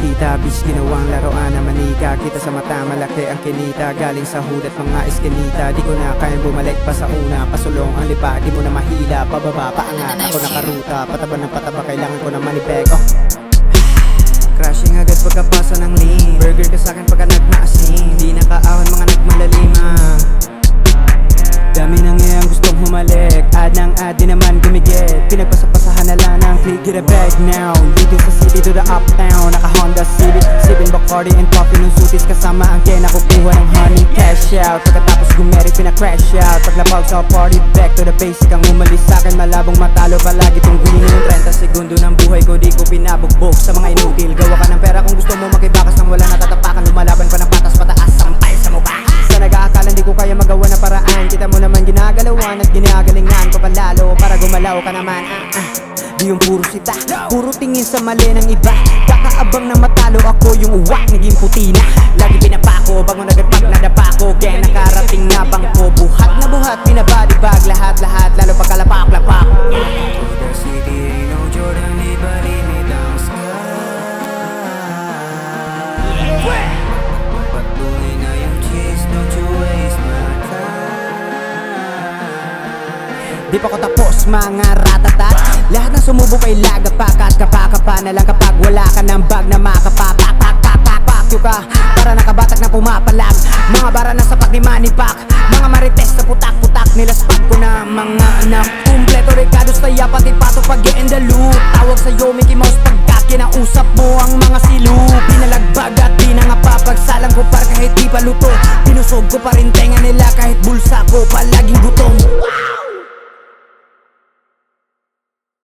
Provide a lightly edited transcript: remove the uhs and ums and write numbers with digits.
tita, bis ginawang laruan na manika. Kita sa mata, malaki ang kinita, galing sa hudat mga iskinita. Di ko na kayang bumalik pa sa una, pasulong ang lipa, di mo na mahila. Pababa, paangat ako nakaruta, pataba ng pataba, kailangan ko na manibeg. Crashing agad pagkapasa ng lean, burger ka sa'kin pagka nagmaasin. Di nakaawan mga nagmalalima, dami nang iyang gustong humalik. Ad ng ad, di naman gumigit, pinagpasapasahan na lang ng click. Get a bag now, leading sa city to the uptown. Naka Honda Civic, sipping Bacardi and coffee nung sutis. Kasama ang Ken, ako kuha ng honey cash out. Pagkatapos gumeri, pina-crash out. Paglapag sa party, back to the basic. Ang umalis sa'kin, malabong matalo palagi tong winning. 30 segundo ng buhay ko, di ko pinabugbog sa mga inutil. Gawa ka ng pera kung gusto mo makibakas nang wala natatapakan. Lumalaban pa ng patas pataas, sampay sa mukha. Sa nag-aakalan di ko kaya magawa na paraan. Kita mo naman ginagalawan at ginagalingan ko palalo para gumalaw ka naman. Di yung puro sita, puro tingin sa mali ng iba. Kakaabang na matalo ako, yung uwak naging puti na. Lagi pinapako, bangon agad pag nadapa ko. Kaya nakarating na bangko, buhat na buhat, binabadibag lahat-lahat, lalo pagkalapak-lapak. The city ain't no Jordan, di ba limit ang sky. Patuloy na yung cheese, don't you waste my time. Di pa ko tapos mga ratatat, lahat ng sumubok ay lagapak at kapakapa na lang kapag wala ka ng bag na makapapakpakpakpakpakyo ka. Para nakabatak na pumapalag, mga bara na sapak ni Manipak. Mga marites na putak-putak, nilaspag ko na mga anak. Kumpleto Ricardo Staya, pati pato pag in the loop. Tawag sa'yo Mickey Mouse pagka kinausap mo ang mga silu. Pinalagbag at pinangapapagsalang ko par kahit di pa luto. Pinusog ko pa rin tenga nila kahit bulsa ko palaging gutom.